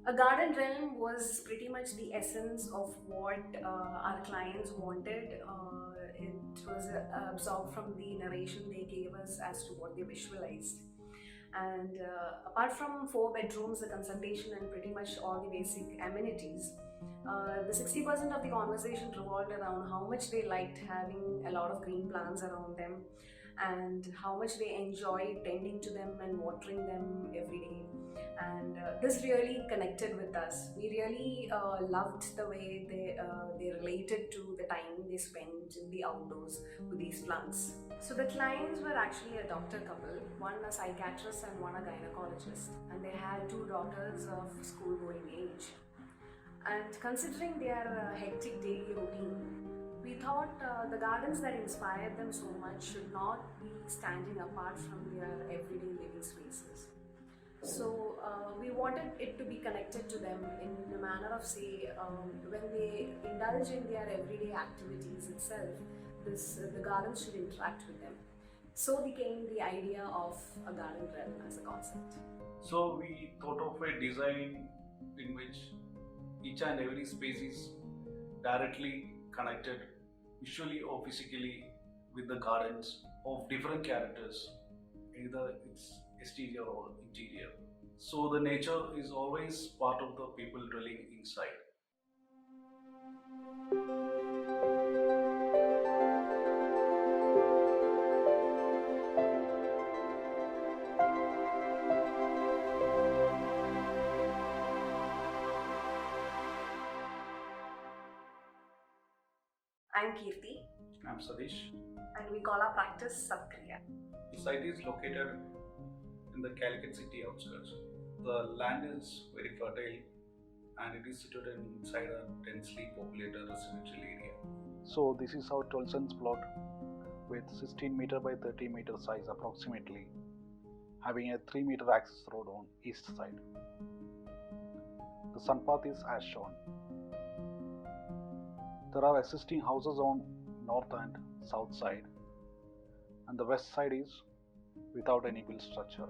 A garden realm was pretty much the essence of what our clients wanted. It was absorbed from the narration they gave us as to what they visualized. And apart from 4 bedrooms, the consultation, and pretty much all the basic amenities, the 60% of the conversation revolved around how much they liked having a lot of green plants around them and how much they enjoy tending to them and watering them every day. And this really connected with us. We really loved the way they related to the time they spent in the outdoors with these plants. So the clients were actually a doctor couple, one a psychiatrist and one a gynecologist, and they had 2 daughters of school-going age. And considering their hectic daily routine, we thought the gardens that inspired them so much should not be standing apart from their everyday living spaces. So we wanted it to be connected to them in a manner of, say, when they indulge in their everyday activities itself, the gardens should interact with them. So became the idea of a garden realm as a concept. So we thought of a design in which each and every space is directly connected visually or physically with the gardens of different characters, either it's exterior or interior. So the nature is always part of the people dwelling inside. I'm Kirthi. I'm Satheesh. And we call our practice SATKRIYA. The site is located in the Calicut city outskirts. The land is very fertile and it is situated inside a densely populated residential area. So this is our 12 cents plot with 16 meter by 30 meter size approximately, having a 3 meter access road on east side. The sun path is as shown. There are existing houses on north and south side, and the west side is without any built structure.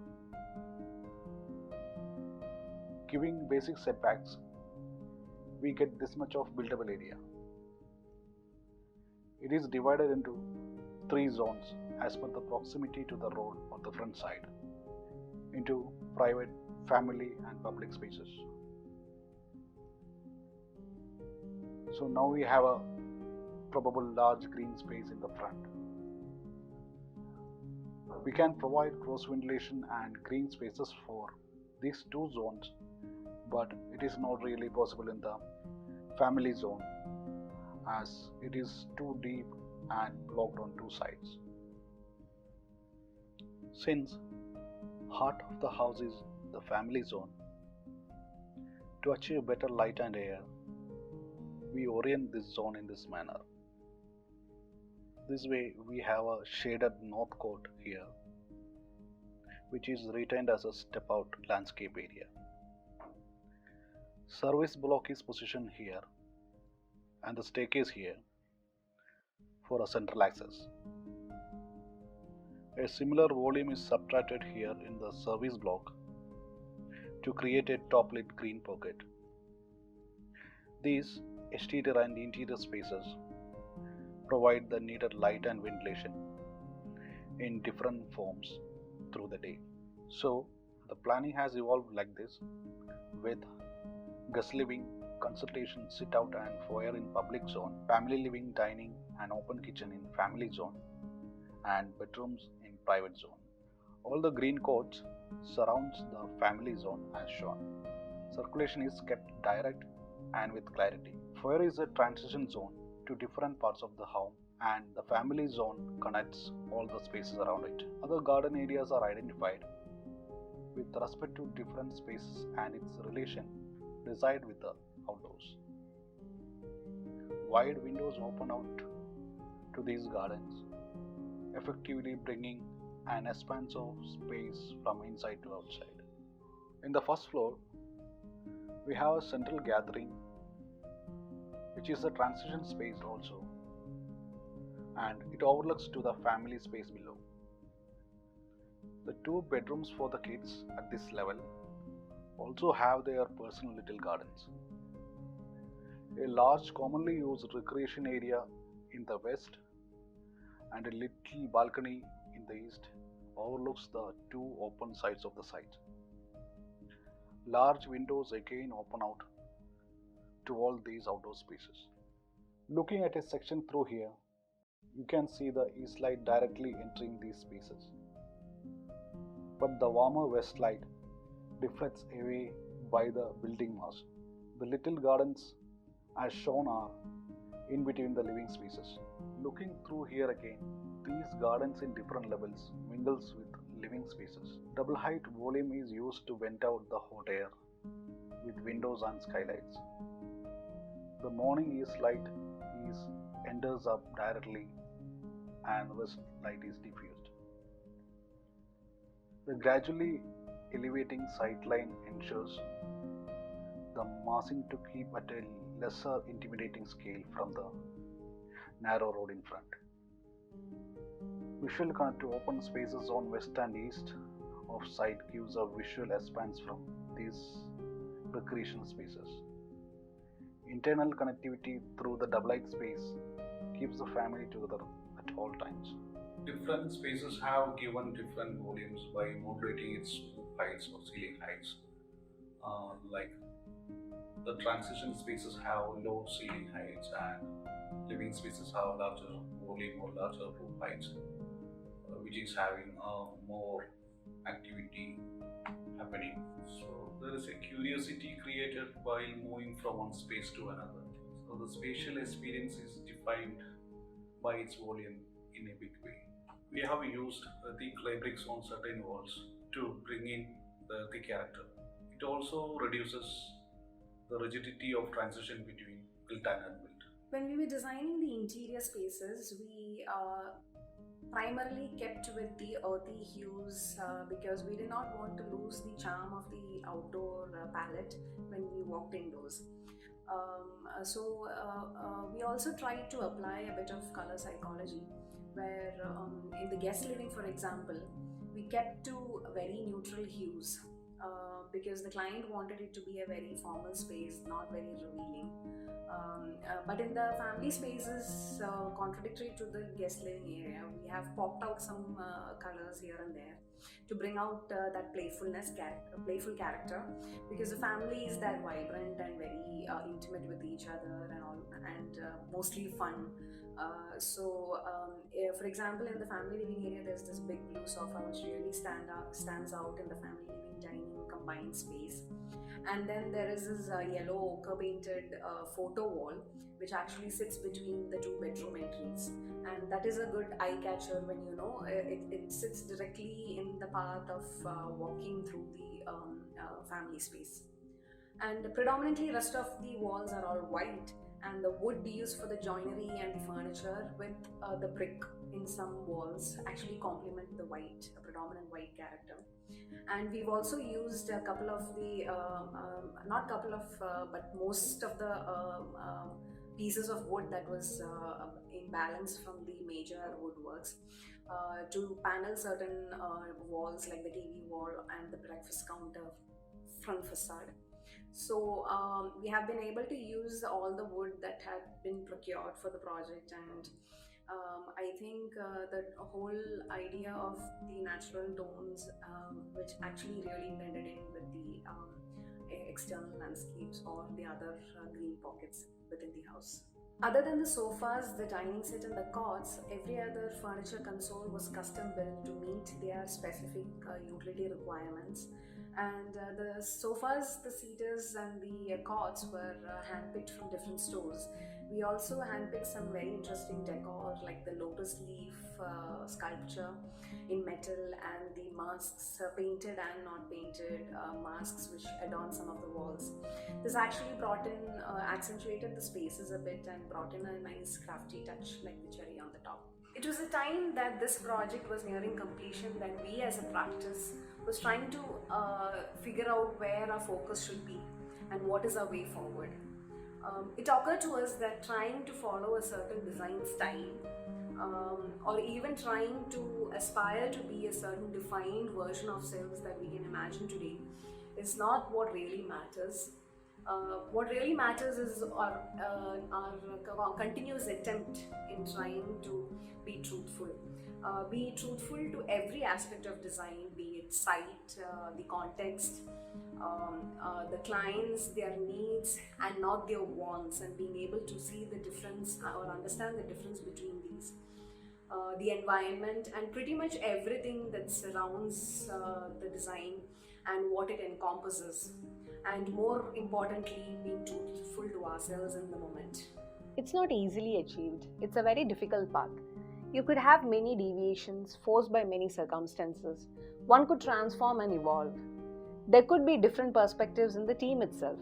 Giving basic setbacks, we get this much of buildable area. It is divided into 3 zones as per the proximity to the road on the front side, into private, family and public spaces. So now we have a probable large green space in the front. We can provide cross ventilation and green spaces for these 2 zones, but it is not really possible in the family zone as it is too deep and blocked on 2 sides. Since heart of the house is the family zone, to achieve better light and air, we orient this zone in this manner. This way we have a shaded north court here, which is retained as a step out landscape area. Service block is positioned here and the staircase here for a central access. A similar volume is subtracted here in the service block to create a top lit green pocket. These exterior and interior spaces provide the needed light and ventilation in different forms through the day. So the planning has evolved like this, with guest living, consultation, sit out and foyer in public zone, family living, dining and open kitchen in family zone, and bedrooms in private zone. All the green courts surrounds the family zone as shown. Circulation is kept direct and with clarity. Foyer is a transition zone to different parts of the home, and the family zone connects all the spaces around it. Other garden areas are identified with respect to different spaces and its relation reside with the outdoors. Wide windows open out to these gardens, effectively bringing an expanse of space from inside to outside. In the first floor, we have a central gathering, which is a transition space also, and it overlooks to the family space below. The two bedrooms for the kids at this level also have their personal little gardens. A large commonly used recreation area in the west and a little balcony in the east overlooks the two open sides of the site. Large windows again open out to all these outdoor spaces. Looking at a section through here, you can see the east light directly entering these spaces. But the warmer west light deflects away by the building mast. The little gardens as shown are in between the living spaces. Looking through here again, these gardens in different levels mingles with living spaces. Double height volume is used to vent out the hot air with windows and skylights. The morning east light enters up directly and west light is diffused. The gradually elevating sightline ensures the massing to keep at a lesser intimidating scale from the narrow road in front. Visual connect to open spaces on west and east of site gives a visual expanse from these recreation spaces. Internal connectivity through the double height space keeps the family together at all times. Different spaces have given different volumes by modulating its roof heights or ceiling heights. Like the transition spaces have low ceiling heights and living spaces have larger volume or larger roof heights, which is having more activity happening. So there is a curiosity created while moving from one space to another. So the spatial experience is defined by its volume in a big way. We have used thick clay bricks on certain walls to bring in the character. It also reduces the rigidity of transition between built and unbuilt. When we were designing the interior spaces, we primarily kept with the earthy hues because we did not want to lose the charm of the outdoor palette when we walked indoors. We also tried to apply a bit of color psychology, where in the guest living, for example, we kept to very neutral hues because the client wanted it to be a very formal space, not very revealing. But in the family spaces, contradictory to the guest living area, we have popped out some colors here and there to bring out that playful character, because the family is that vibrant and very intimate with each other and all, and mostly fun. For example, in the family living area, there's this big blue sofa which really stands out in the family living dining combined space. And then there is this yellow ochre painted photo wall which actually sits between the two bedroom entries, and that is a good eye catcher when you know it sits directly in the path of walking through the family space. And predominantly rest of the walls are all white, and the wood used for the joinery and the furniture with the brick in some walls actually complement the predominant white character. And we've also used a couple of the but most of the pieces of wood that was in balance from the major woodworks to panel certain walls like the TV wall and the breakfast counter front facade. So we have been able to use all the wood that had been procured for the project, and I think the whole idea of the natural tones, which actually really blended in with the external landscapes or the other green pockets within the house. Other than the sofas, the dining set and the cots, every other furniture console was custom built to meet their specific utility requirements. And the sofas, the seaters and the cots were handpicked from different stores. We also handpicked some very interesting decor like the lotus leaf sculpture in metal and the masks, painted and not painted masks which adorn some of the walls. This actually accentuated the spaces a bit and brought in a nice crafty touch like the cherry on the top. It was a time that this project was nearing completion when we as a practice was trying to figure out where our focus should be and what is our way forward. It occurred to us that trying to follow a certain design style or even trying to aspire to be a certain defined version of selves that we can imagine today is not what really matters. What really matters is our continuous attempt in trying to be truthful. Be truthful to every aspect of design, be it site, the context, the clients, their needs, and not their wants, and being able to see the difference or understand the difference between these. The environment, and pretty much everything that surrounds the design and what it encompasses, and more importantly, being truthful to ourselves in the moment. It's not easily achieved. It's a very difficult path. You could have many deviations forced by many circumstances. One could transform and evolve. There could be different perspectives in the team itself.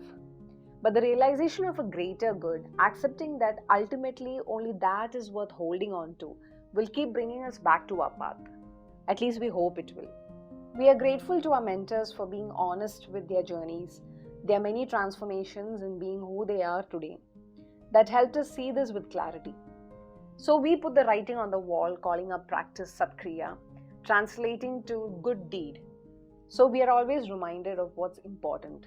But the realization of a greater good, accepting that ultimately only that is worth holding on to, will keep bringing us back to our path. At least we hope it will. We are grateful to our mentors for being honest with their journeys, their many transformations in being who they are today, that helped us see this with clarity. So we put the writing on the wall, calling our practice SATKRIYA, translating to good deed. So we are always reminded of what's important.